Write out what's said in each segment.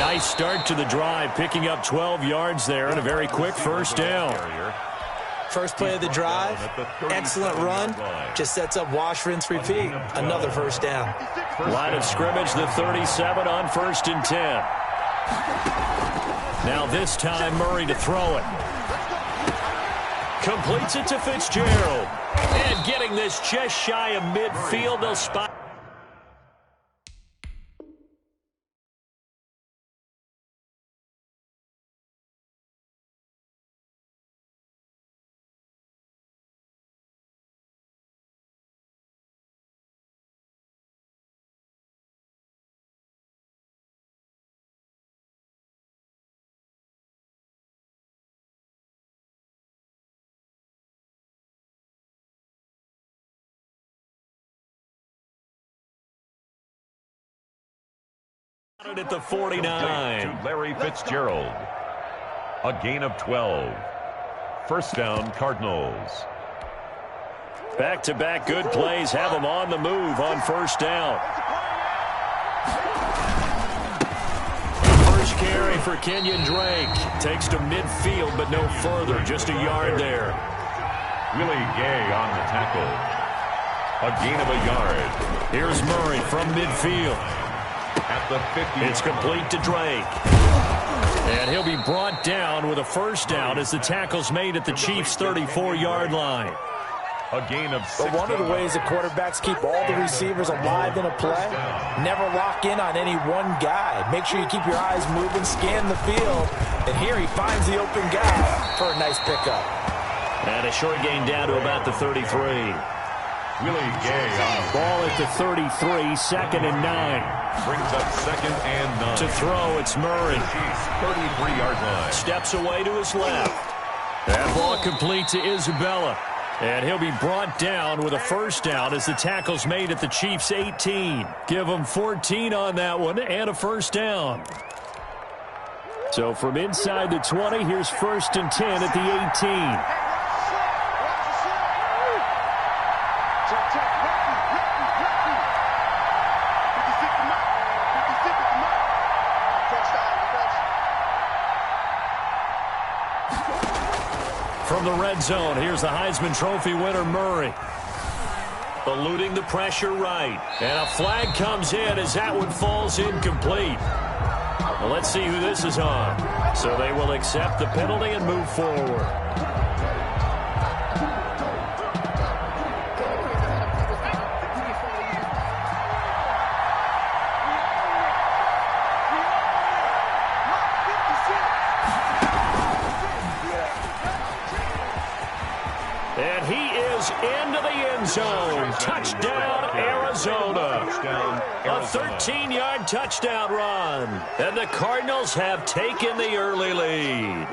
Nice start to the drive, picking up 12 yards there and a very quick first down. First play of the drive, excellent run, just sets up wash, rinse, repeat. Another first down. Line of scrimmage, the 37 on 1st and 10. Now this time, Murray to throw it. Completes it to Fitzgerald. And getting this just shy of midfield, they'll spot. At the 49. To Larry Fitzgerald. A gain of 12. First down, Cardinals. Back-to-back good plays have them on the move on first down. First carry for Kenyon Drake. Takes to midfield, but no further. Just a yard there. Willie Gay on the tackle. A gain of a yard. Here's Murray from midfield. At the 50. It's complete to Drake. And he'll be brought down with a first down as the tackle's made at the Chiefs' 34-yard line. A gain of 6. But one of the ways that quarterbacks keep all the receivers alive in a play, never lock in on any one guy. Make sure you keep your eyes moving, scan the field. And here he finds the open guy for a nice pickup. And a short gain down to about the 33. Willie Gay on ball at the 33, 2nd and 9. Brings up 2nd and 9. To throw, it's Murray. 33-yard line. Steps away to his left. That ball complete to Isabella. And he'll be brought down with a first down as the tackle's made at the Chiefs' 18. Give them 14 on that one and a first down. So from inside the 20, here's 1st and 10 at the 18. From the red zone, here's the Heisman Trophy winner, Murray. Eluding the pressure right. And a flag comes in as that one falls incomplete. Well, let's see who this is on. So they will accept the penalty and move forward. And he is into the end zone. Touchdown, Arizona. A 13-yard touchdown run. And the Cardinals have taken the early lead.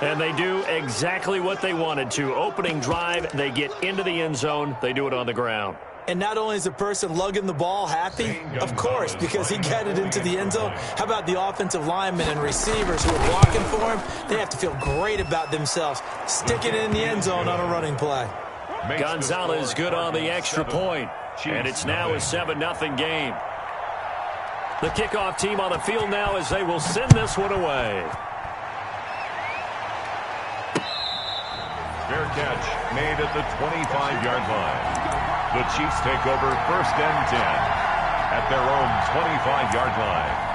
And they do exactly what they wanted to. Opening drive, they get into the end zone. They do it on the ground. And not only is the person lugging the ball happy, of course, because he got it into the end zone. How about the offensive linemen and receivers who are blocking for him? They have to feel great about themselves, sticking it in the end zone on a running play. Gonzalez good on the extra point. And it's now a 7-0 game. The kickoff team on the field now as they will send this one away. Fair catch made at the 25-yard line. The Chiefs take over 1st and 10 at their own 25-yard line.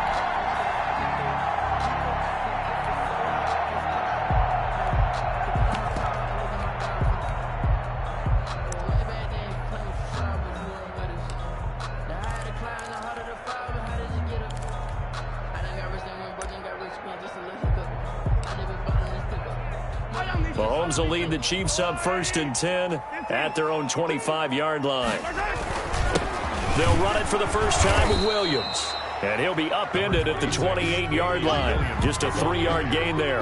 Mahomes will lead the Chiefs up 1st and 10 at their own 25-yard line. They'll run it for the first time with Williams. And he'll be upended at the 28-yard line. Just a 3-yard gain there.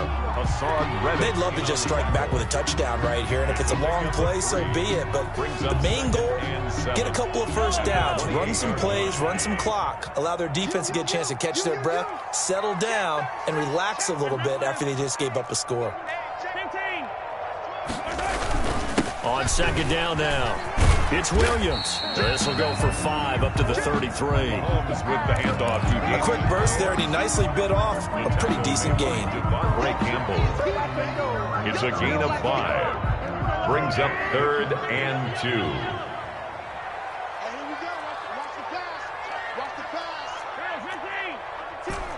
They'd love to just strike back with a touchdown right here. And if it's a long play, so be it. But the main goal, get a couple of first downs. Run some plays, run some clock. Allow their defense to get a chance to catch their breath, settle down, and relax a little bit after they just gave up a score. On 2nd down now. It's Williams. This will go for 5 up to the 33. Holmes with the handoff to A quick burst there, and he nicely bit off a pretty decent gain. Ray Campbell. It's a gain of 5. Brings up 3rd and 2. Here we go. Watch the pass. Watch the pass. 15.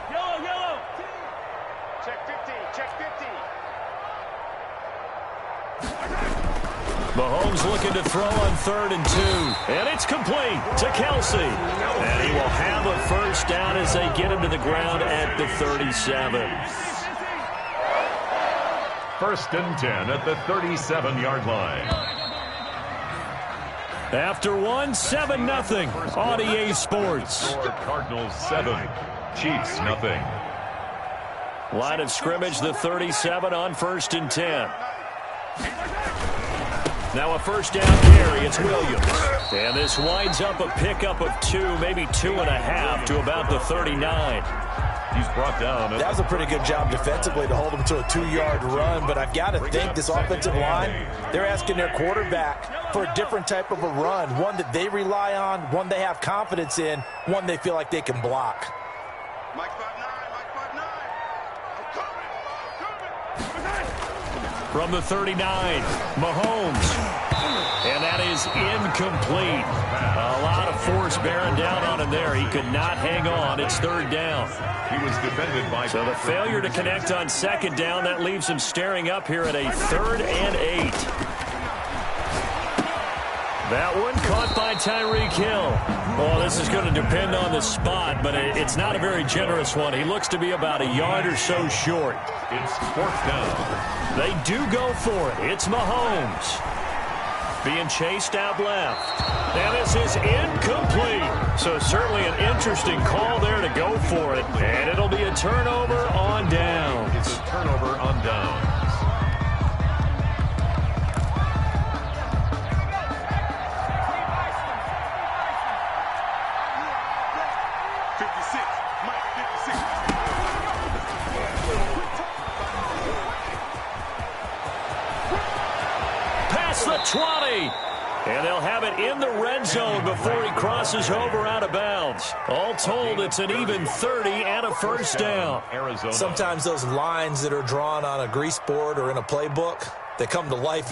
Yellow. Check 50. Mahomes looking to throw on 3rd and 2. And it's complete to Kelsey. And he will have a first down as they get him to the ground at the 37. 1st and 10 at the 37-yard line. After 1, 7-0 on EA Sports. Cardinals 7, Chiefs nothing. Line of scrimmage, the 37 on 1st and 10. Now a first down carry, it's Williams. And this winds up a pickup of 2, maybe 2.5 to about the 39. He's brought down. That was a pretty good job defensively to hold him to a 2-yard run, but I've got to think this offensive line, they're asking their quarterback for a different type of a run, one that they rely on, one they have confidence in, one they feel like they can block. Mike 5'9". I'm coming. From the 39, Mahomes. And that is incomplete. A lot of force bearing down on him there. He could not hang on. It's 3rd down. He was defended by... So the failure to connect on 2nd down, that leaves him staring up here at a 3rd and 8. That one caught by Tyreek Hill. Well, this is going to depend on the spot, but it's not a very generous one. He looks to be about a yard or so short. It's 4th down. They do go for it. It's Mahomes. Being chased out left. And this is incomplete. So certainly an interesting call there to go for it. And it'll be a turnover on downs. It's a turnover on downs. 56. Mike 56. Past the 20. And they'll have it in the red zone before he crosses over out of bounds. All told, it's an even 30 and a first down. Arizona. Sometimes those lines that are drawn on a grease board or in a playbook, they come to life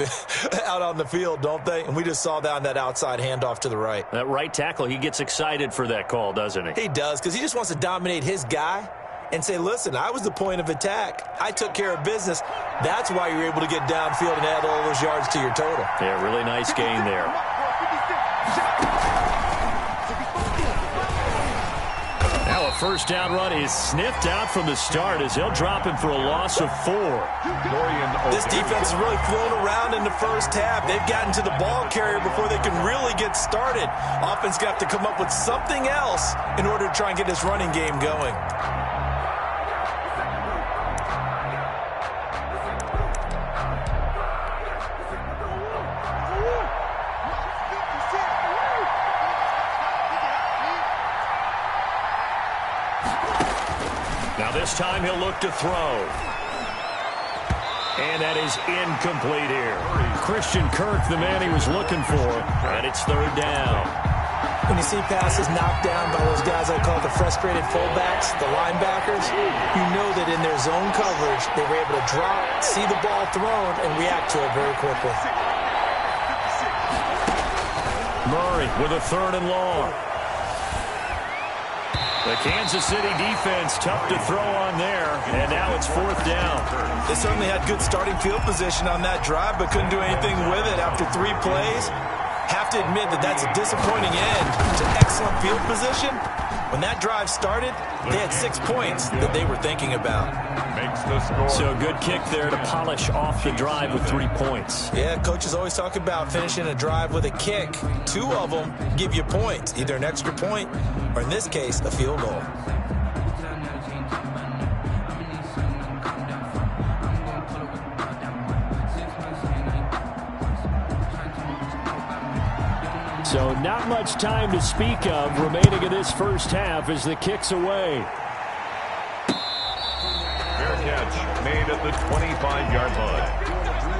out on the field, don't they? And we just saw that on that outside handoff to the right. That right tackle, he gets excited for that call, doesn't he? He does, because he just wants to dominate his guy and say, listen, I was the point of attack. I took care of business. That's why you're able to get downfield and add all those yards to your total. Yeah, really nice gain there. Now a first down run is sniffed out from the start as they'll drop him for a loss of 4. This defense has really flown around in the first half. They've gotten to the ball carrier before they can really get started. Offense going to have to come up with something else in order to try and get this running game going. Now this time he'll look to throw. And that is incomplete here. Christian Kirk, the man he was looking for, and it's 3rd down. When you see passes knocked down by those guys I call the frustrated fullbacks, the linebackers, you know that in their zone coverage, they were able to drop, see the ball thrown, and react to it very quickly. Murray with a 3rd and long. The Kansas City defense tough to throw on there, and now it's 4th down. They certainly had good starting field position on that drive, but couldn't do anything with it after 3 plays. Have to admit that that's a disappointing end to excellent field position. When that drive started, they had 6 points that they were thinking about. Makes the score. So a good kick there to polish off the drive with 3 points. Yeah, coaches always talk about finishing a drive with a kick. 2 of them give you points, either an extra point or, in this case, a field goal. So not much time to speak of remaining in this first half as the kick's away. Fair catch made at the 25-yard line.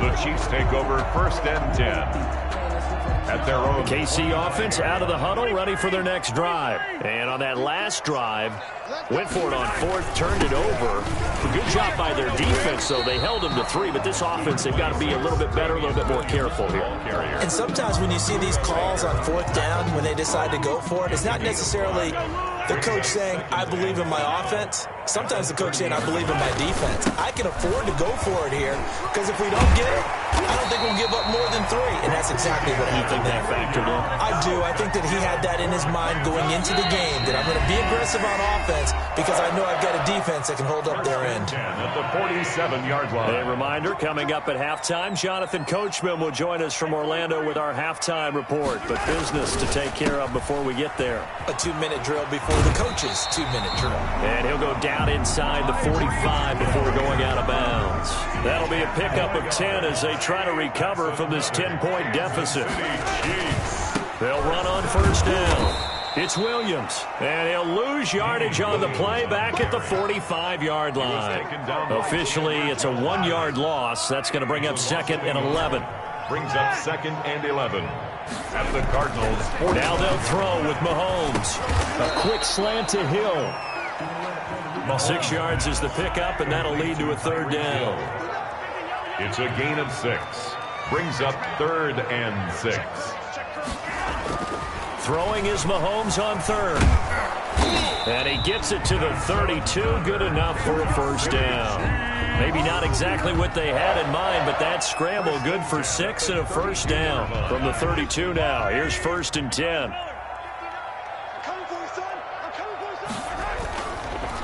The Chiefs take over 1st and 10. at their own. KC offense out of the huddle, ready for their next drive. And on that last drive, went for it on fourth, turned it over. Good job by their defense, though. They held them to 3, but this offense, they've got to be a little bit better, a little bit more careful here. And sometimes when you see these calls on fourth down, when they decide to go for it, it's not necessarily the coach saying, I believe in my offense. Sometimes the coach saying, I believe in my defense. I can afford to go for it here, because if we don't get it, I don't think we'll give up more than 3. And that's exactly what happened. You think that factored in? I do. I think that he had that in his mind going into the game, that I'm going to be aggressive on offense because I know I've got a defense that can hold up their end. At the 47-yard line. A reminder, coming up at halftime, Jonathan Coachman will join us from Orlando with our halftime report. But business to take care of before we get there. A 2-minute drill before the coach's 2-minute drill. And he'll go down inside the 45 before going out of bounds. That'll be a pickup of 10 as they try to recover from this 10-point deficit. They'll run on first down. It's Williams, and he'll lose yardage on the play back at the 45-yard line. Officially, it's a 1-yard loss. That's going to bring up 2nd and 11. Brings up 2nd and 11. At the Cardinals. 40. Now they'll throw with Mahomes. A quick slant to Hill. 6 yards is the pickup, and that'll lead to a 3rd down. It's a gain of 6. Brings up 3rd and 6. Throwing is Mahomes on 3rd. And he gets it to the 32. Good enough for a 1st down. Maybe not exactly what they had in mind, but that scramble good for 6 and a 1st down from the 32 now. Here's 1st and 10.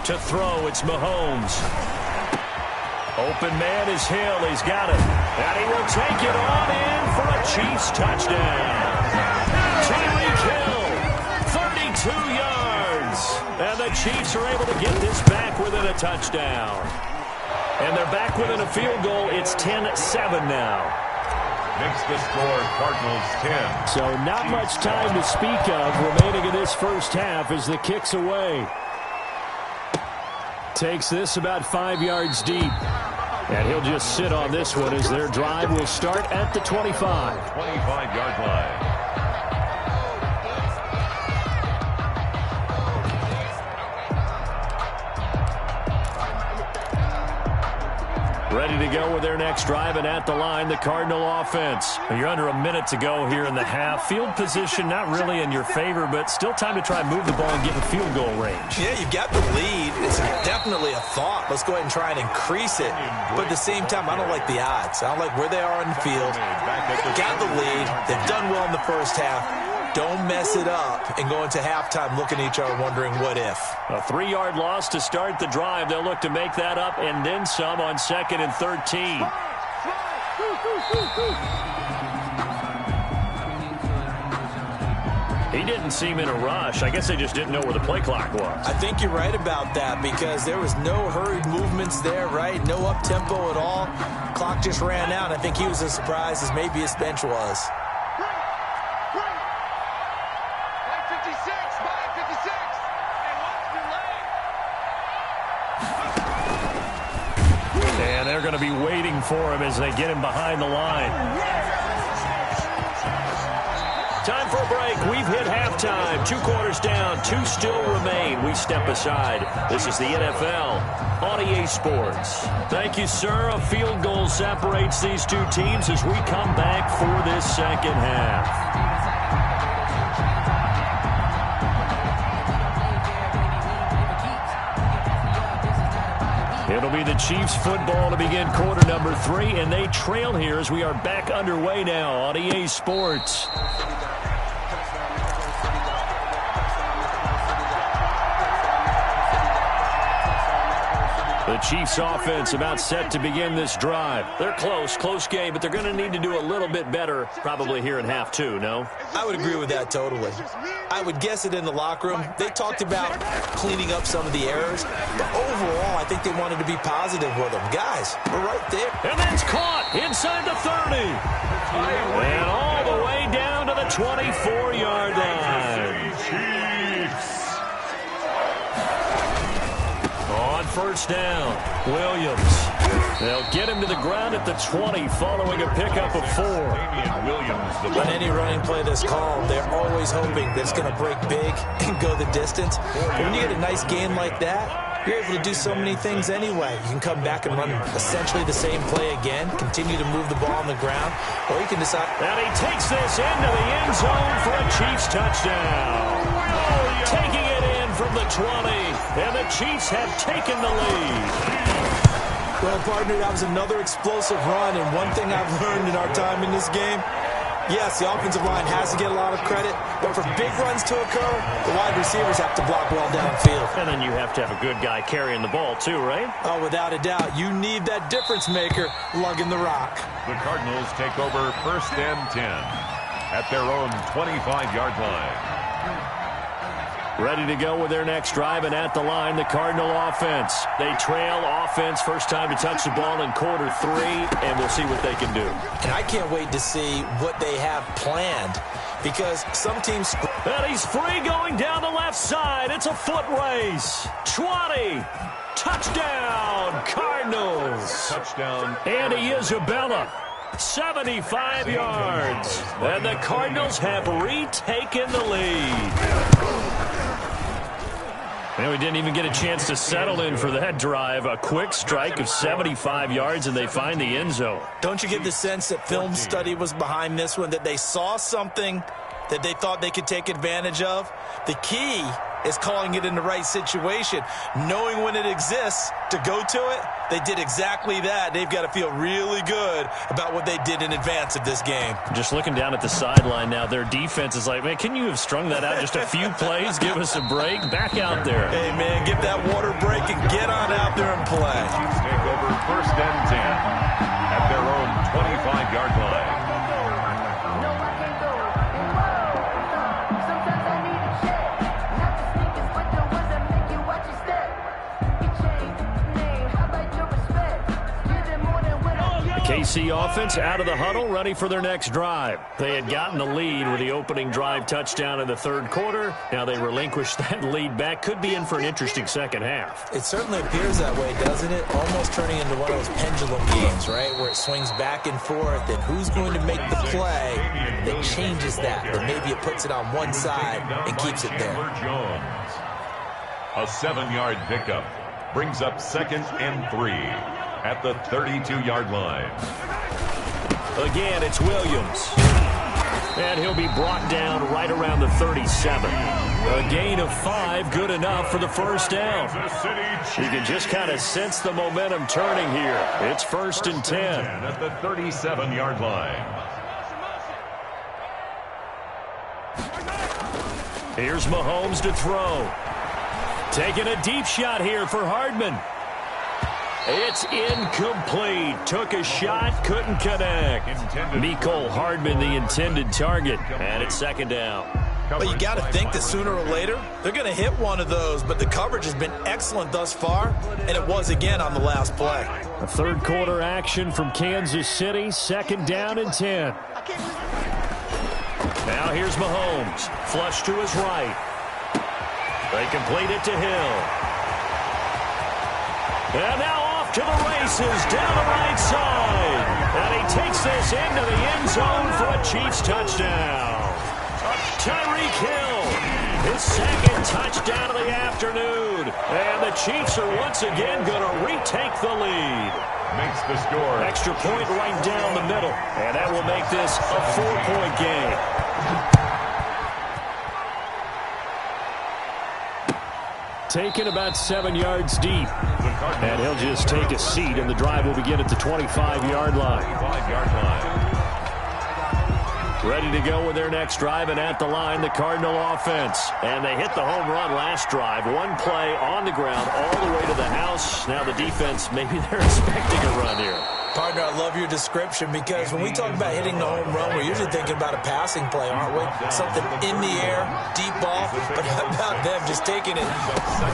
To throw, it's Mahomes. Open man is Hill. He's got it. And he will take it on in for a Chiefs touchdown. Tyreek Hill, 32 yards. And the Chiefs are able to get this back within a touchdown. And they're back within a field goal. It's 10-7 now. Makes the score Cardinals 10. So not much time to speak of remaining in this first half as the kick's away. Takes this about 5 yards deep. And he'll just sit on this one as their drive will start at the 25. 25-yard line. Ready to go with their next drive, and at the line, the Cardinal offense. You're under a minute to go here in the half. Field position not really in your favor, but still time to try and move the ball and get in field goal range. Yeah, you've got the lead. It's definitely a thought. Let's go ahead and try and increase it. But at the same time, I don't like the odds. I don't like where they are on the field. Got the lead. They've done well in the first half. Don't mess it up and go into halftime looking at each other wondering what if. A 3-yard loss to start the drive. They'll look to make that up and then some on 2nd and 13. He didn't seem in a rush. I guess they just didn't know where the play clock was. I think you're right about that because there was no hurried movements there, right? No up-tempo at all. Clock just ran out. I think he was as surprised as maybe his bench was. And they're going to be waiting for him as they get him behind the line. Time for a break. We've hit halftime. 2 quarters down. 2 still remain. We step aside. This is the NFL on EA Sports. Thank you, sir. A field goal separates these two teams as we come back for this second half. It'll be the Chiefs football to begin quarter number 3, and they trail here as we are back underway now on EA Sports. The Chiefs offense about set to begin this drive. They're close game, but they're going to need to do a little bit better probably here in half 2, no? I would agree with that totally. I would guess it in the locker room. They talked about cleaning up some of the errors, but overall, I think they wanted to be positive with them. Guys, we're right there. And that's caught inside the 30. And all the way down to the 24-yard line. On first down. Williams. They'll get him to the ground at the 20 following a pickup of 4. On any running play that's called, they're always hoping that it's going to break big and go the distance. But when you get a nice game like that, you're able to do so many things anyway. You can come back and run essentially the same play again, continue to move the ball on the ground, or you can decide. And he takes this into the end zone for a Chiefs touchdown. Taking it in from the 20, and the Chiefs have taken the lead. Well, partner, that was another explosive run, and one thing I've learned in our time in this game, yes, the offensive line has to get a lot of credit, but for big runs to occur, the wide receivers have to block well downfield. And then you have to have a good guy carrying the ball too, right? Oh, without a doubt. You need that difference maker lugging the rock. The Cardinals take over 1st and 10 at their own 25-yard line. Ready to go with their next drive, and at the line, the Cardinal offense. They trail offense, first time to touch the ball in quarter 3, and we'll see what they can do. And I can't wait to see what they have planned, because some teams... And he's free going down the left side. It's a foot race. 20. Touchdown, Cardinals. Touchdown. Andy Isabella. 75 yards. And the Cardinals have retaken the lead. And we didn't even get a chance to settle in for that drive. A quick strike of 75 yards, and they find the end zone. Don't you get the sense that film study was behind this one, that they saw something that they thought they could take advantage of? The key is calling it in the right situation, knowing when it exists to go to it. They did exactly that. They've got to feel really good about what they did in advance of this game. Just looking down at the sideline now, their defense is like, man, can you have strung that out just a few plays? Give us a break. Back out there. Hey, man, give that water break and get on out there and play. Chiefs take over 1st and 10 at their own 25-yard line. KC offense out of the huddle, ready for their next drive. They had gotten the lead with the opening drive touchdown in the 3rd quarter. Now they relinquish that lead back. Could be in for an interesting second half. It certainly appears that way, doesn't it? Almost turning into one of those pendulum games, right, where it swings back and forth, and who's going to make the play that changes that maybe it puts it on one side and keeps it there. Jones. A 7-yard pickup brings up 2nd and 3. At the 32-yard line. Again, it's Williams. And he'll be brought down right around the 37. A gain of 5, good enough for the first down. You can just kind of sense the momentum turning here. It's 1st and 10. At the 37-yard line. Here's Mahomes to throw. Taking a deep shot here for Hardman. It's incomplete. Took a shot, couldn't connect. Mecole Hardman, the intended target, and it's 2nd down. But you got to think that sooner or later, they're going to hit one of those, but the coverage has been excellent thus far, and it was again on the last play. A 3rd quarter action from Kansas City, 2nd down and 10. Now here's Mahomes, flush to his right. They complete it to Hill. And now to the races down the right side. And he takes this into the end zone for a Chiefs touchdown. Tyreek Hill, his 2nd touchdown of the afternoon. And the Chiefs are once again going to retake the lead. Makes the score. Extra point right down the middle. And that will make this a 4-point game. Taken about 7 yards deep. And he'll just take a seat, and the drive will begin at the 25-yard line. Ready to go with their next drive, and at the line, the Cardinal offense. And they hit the home run last drive. One play on the ground all the way to the house. Now the defense, maybe they're expecting a run here. Partner, I love your description, because when we talk about hitting the home run, we're usually thinking about a passing play, aren't we? Something in the air, deep ball, but how about them just taking it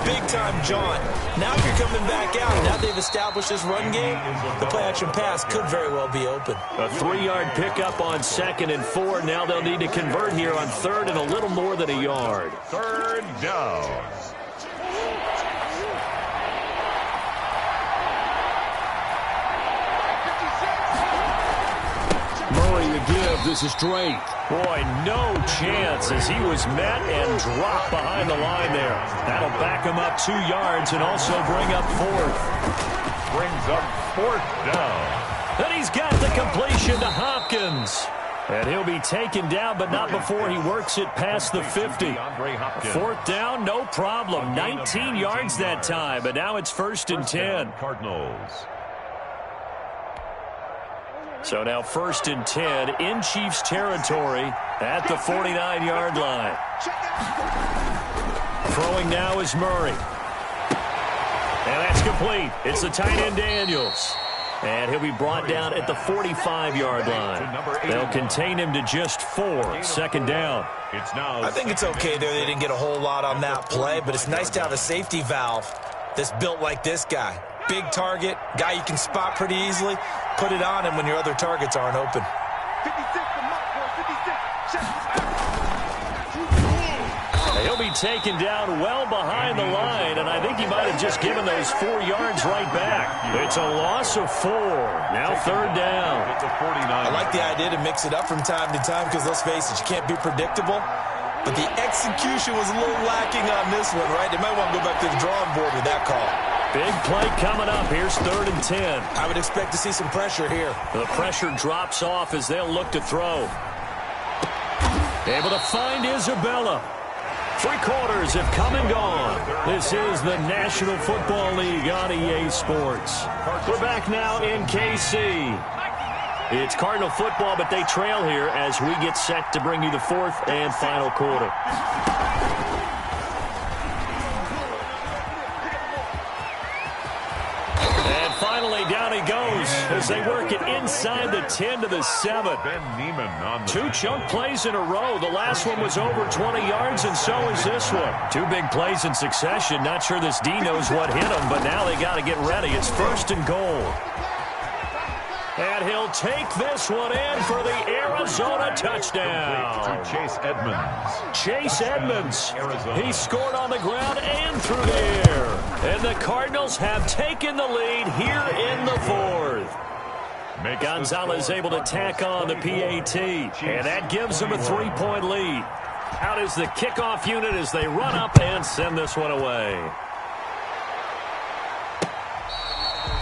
big-time jaunt? Now if you're coming back out, now they've established this run game, the play-action pass could very well be open. A 3-yard pickup on 2nd and 4. Now they'll need to convert here on 3rd and a little more than a yard. 3rd down. this straight. Boy, no chance as he was met and dropped behind the line there. That'll back him up 2 yards and also bring up 4th. Brings up 4th down. And he's got the completion to Hopkins. And he'll be taken down, but not before he works it past the 50. 4th down, no problem. 19 yards that time, but now it's 1st and 10. Cardinals. So now 1st and 10 in Chiefs territory at the 49-yard line. Throwing now is Murray. And that's complete. It's the tight end Daniels. And he'll be brought down at the 45-yard line. They'll contain him to just 4. 2nd down. I think it's okay there. They didn't get a whole lot on that play, but it's nice to have a safety valve that's built like this guy. Big target, guy you can spot pretty easily. Put it on him when your other targets aren't open. 56, the mark, boy, 56. He'll be taken down well behind the line, and I think he might have just given those 4 yards right back. It's a loss of 4. Now 3rd down. I like the idea to mix it up from time to time because, let's face it, you can't be predictable. But the execution was a little lacking on this one, right? They might want to go back to the drawing board with that call. Big play coming up. Here's 3rd and 10. I would expect to see some pressure here. The pressure drops off as they'll look to throw. Able to find Isabella. 3 quarters have come and gone. This is the National Football League on EA Sports. We're back now in KC. It's Cardinal football, but they trail here as we get set to bring you the 4th and final quarter. And finally, down he goes as they work it inside the 10 to the 7. 2 chunk plays in a row. The last one was over 20 yards, and so is this one. 2 big plays in succession. Not sure this D knows what hit him, but now they got to get ready. It's 1st and goal. And he'll take this one in for the Arizona touchdown. To Chase Edmonds. Chase Edmonds. He scored on the ground and through the air. And the Cardinals have taken the lead here in the 4th. Gonzalez able to tack on the PAT. And that gives them a 3-point lead. Out is the kickoff unit as they run up and send this one away.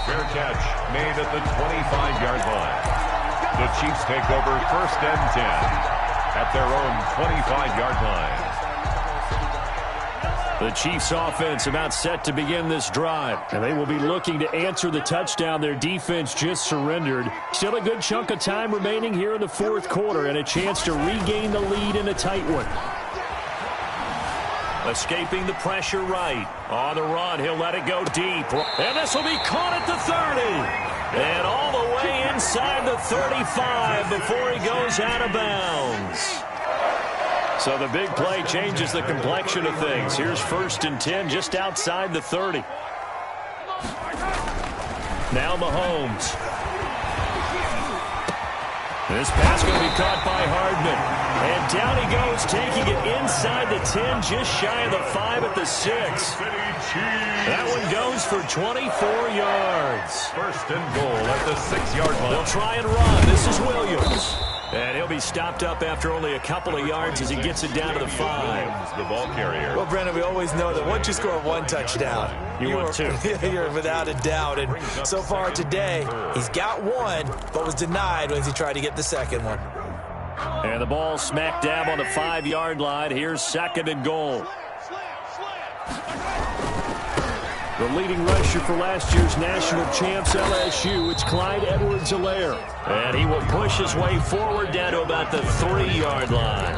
Fair catch made at the 25-yard line. The Chiefs take over 1st and 10 at their own 25-yard line. The Chiefs offense about set to begin this drive. And they will be looking to answer the touchdown their defense just surrendered. Still a good chunk of time remaining here in the 4th quarter and a chance to regain the lead in a tight one. Escaping the pressure right. On the run, he'll let it go deep. And this will be caught at the 30. And all the way inside the 35 before he goes out of bounds. So the big play changes the complexion of things. Here's 1st and 10 just outside the 30. Now Mahomes. This pass going to be caught by Hardman. And down he goes, taking it inside the 10, just shy of the 5 at the 6. That one goes for 24 yards. 1st and goal at the 6-yard line. They'll try and run. This is Williams. And he'll be stopped up after only a couple of yards as he gets it down to the 5. The ball carrier. Well, Brandon, we always know that once you score 1 touchdown, you want 2. You're without a doubt. And so far today, he's got 1, but was denied when he tried to get the 2nd one. And the ball smack dab on the 5-yard line. Here's 2nd and goal. The leading rusher for last year's national champs, LSU, it's Clyde Edwards-Helaire. And he will push his way forward down to about the 3-yard line.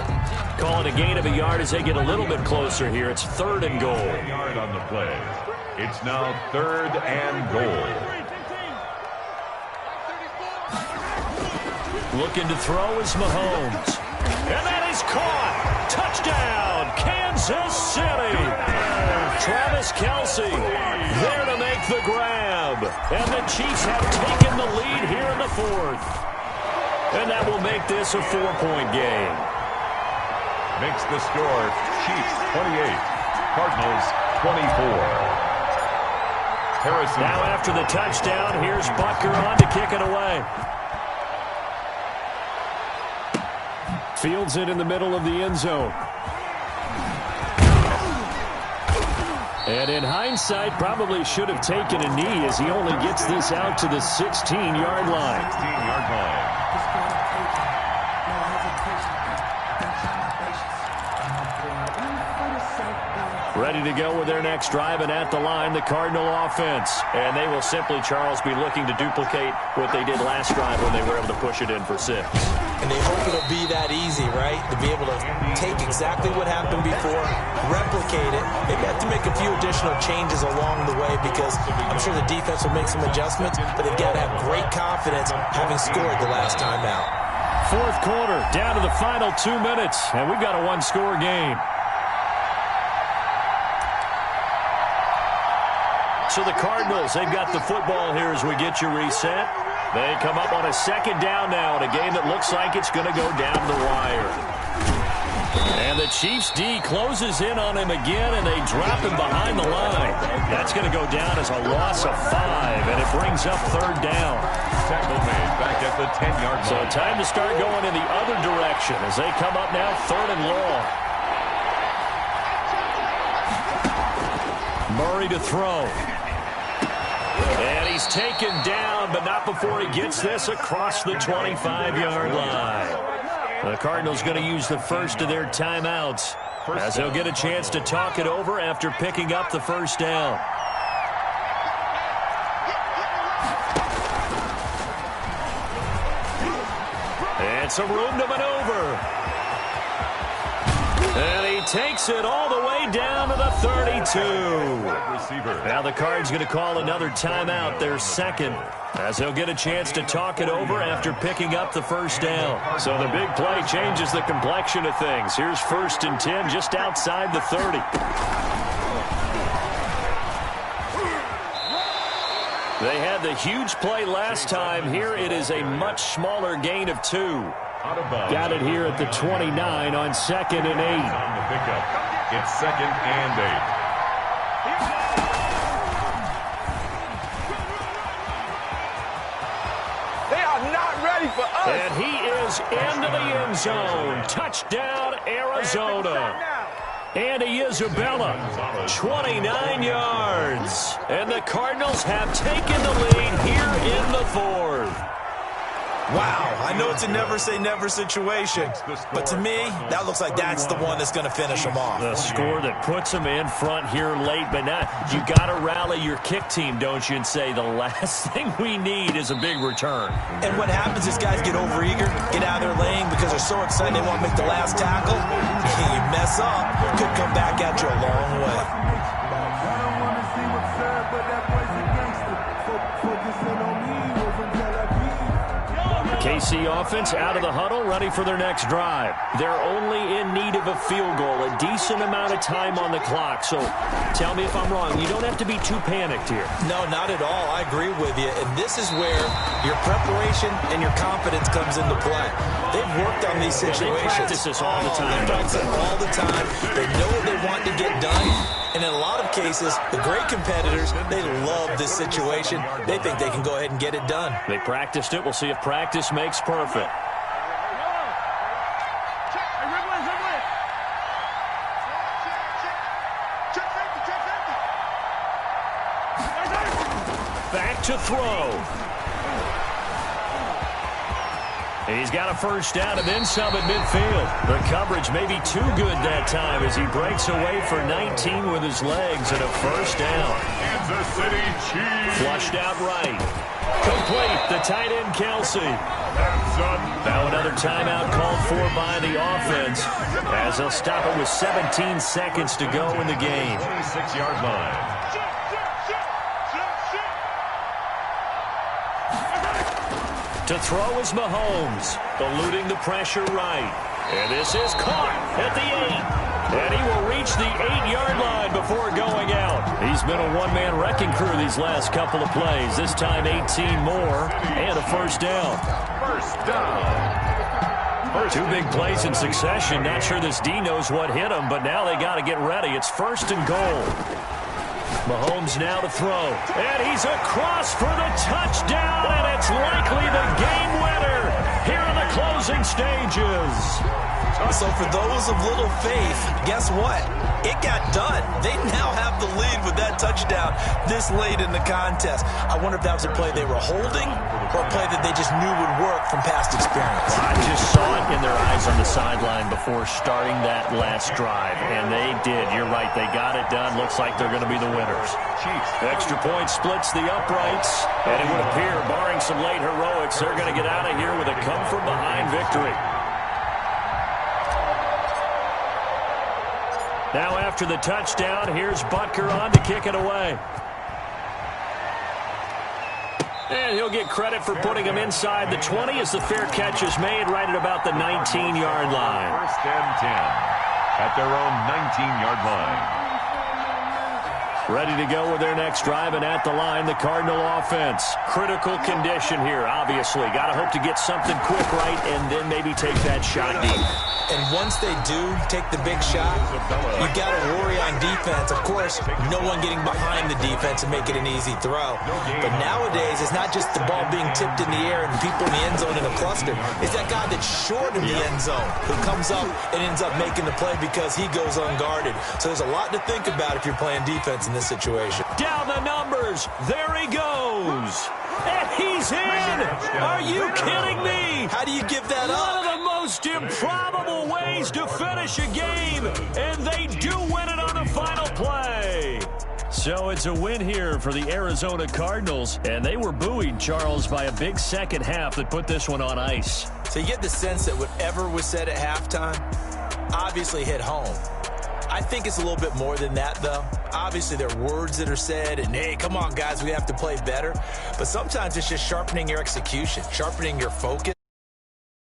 Calling a gain of a yard as they get a little bit closer here. It's 3rd and goal. Yard on the play. It's now 3rd and goal. Looking to throw is Mahomes. And that is caught. Touchdown, Kansas City. Travis Kelce there to make the grab. And the Chiefs have taken the lead here in the 4th. And that will make this a 4-point game. Makes the score Chiefs 28, Cardinals 24. Harrison. Now after the touchdown, here's Butker on to kick it away. Fields it in the middle of the end zone. And in hindsight, probably should have taken a knee as he only gets this out to the 16-yard line. 16-yard line. Ready to go with their next drive, and at the line, the Cardinal offense. And they will simply, Charles, be looking to duplicate what they did last drive when they were able to push it in for 6. And they hope it'll be that easy, right? To be able to take exactly what happened before, replicate it. Maybe have to make a few additional changes along the way because I'm sure the defense will make some adjustments, but they've got to have great confidence having scored the last time out. Fourth quarter, down to the final 2 minutes, and we've got a one-score game. So the Cardinals, they've got the football here as we get you reset. They come up on a second down now in a game that looks like it's going to go down the wire. And the Chiefs' D closes in on him again, and they drop him behind the line. That's going to go down as a loss of 5, and it brings up third down. Tackle made back at the 10-yard line. So time to start going in the other direction as they come up now third and long. Murray to throw. And he's taken down, but not before he gets this across the 25-yard line. The Cardinals going to use the first of their timeouts as they'll get a chance to talk it over after picking up the first down. And some room to maneuver. And he takes it all the way down to the 32. Now the Cards going to call another timeout, their second, as they'll get a chance to talk it over after picking up the first down. So the big play changes the complexion of things. Here's 1st and 10 just outside the 30. They had the huge play last time. Here it is a much smaller gain of 2. Got it here at the 29 on 2nd and 8. On the pickup. It's 2nd and 8. They are not ready for us. And he is into the end zone. Touchdown, Arizona. Andy Isabella, 29 yards. And the Cardinals have taken the lead here in the 4th. Wow, I know it's a never-say-never situation, but to me, that looks like that's the one that's going to finish them off. The score that puts them in front here late, but now you got to rally your kick team, don't you, and say the last thing we need is a big return. And what happens is guys get overeager, get out of their lane because they're so excited they want to make the last tackle. You mess up, could come back at you a long way. KC offense out of the huddle, ready for their next drive. They're only in need of a field goal, a decent amount of time on the clock. So tell me if I'm wrong. You don't have to be too panicked here. No, not at all. I agree with you. And this is where your preparation and your confidence comes into play. They've worked on these situations. They practice this all the time. They practice it all the time. They know what they want to get done. And in a lot of cases, the great competitors, they love this situation. They think they can go ahead and get it done. They practiced it. We'll see if practice makes perfect. Back to throw. He's got a first down and then some at midfield. The coverage may be too good that time as he breaks away for 19 with his legs and a first down. Kansas City Chiefs. Flushed out right. Complete. The tight end, Kelsey. Now another timeout called for by the offense as they'll stop it with 17 seconds to go in the game. 26-yard line. To throw is Mahomes, eluding the pressure right. And this is caught at the 8. And he will reach the 8-yard line before going out. He's been a one-man wrecking crew these last couple of plays. This time 18 more and a first down. First down. Two big plays in succession. Not sure this D knows what hit him, but now they got to get ready. It's 1st and goal. Mahomes now to throw. And he's across for the touchdown, and it's likely the game winner. here in the closing stages. So for those of little faith, guess what? It got done. They now have the lead with that touchdown this late in the contest. I wonder if that was a play they were holding or a play that they just knew would work from past experience. I just saw it in their eyes on the sideline before starting that last drive, and they did. You're right. They got it done. Looks like they're going to be the winners. Extra point splits the uprights, and it would appear, barring some late heroics, they're going to get out of here with a come-from-behind victory. Now after the touchdown, here's Butker on to kick it away. And he'll get credit for putting him inside the 20 as the fair catch is made right at about the 19-yard line. First and 10 at their own 19-yard line. Ready to go with their next drive, and at the line, the Cardinal offense. Critical condition here, obviously. Got to hope to get something quick right and then maybe take that shot deep. And once they do take the big shot, you got to worry on defense. Of course, no one getting behind the defense and make it an easy throw. But nowadays, it's not just the ball being tipped in the air and people in the end zone in a cluster. It's that guy that's short in the end zone who comes up and ends up making the play because he goes unguarded. So there's a lot to think about if you're playing defense in this situation. Down the numbers. There he goes. And he's in. Are you kidding me? How do you give that up? One of the most improbable ways to finish a game, and they do win it on the final play. So it's a win here for the Arizona Cardinals, and they were buoyed, Charles, by a big second half that put this one on ice. So you get the sense that whatever was said at halftime obviously hit home. I think it's a little bit more than that, though. Obviously, there are words that are said, and, hey, come on, guys, we have to play better. But sometimes it's just sharpening your execution, sharpening your focus.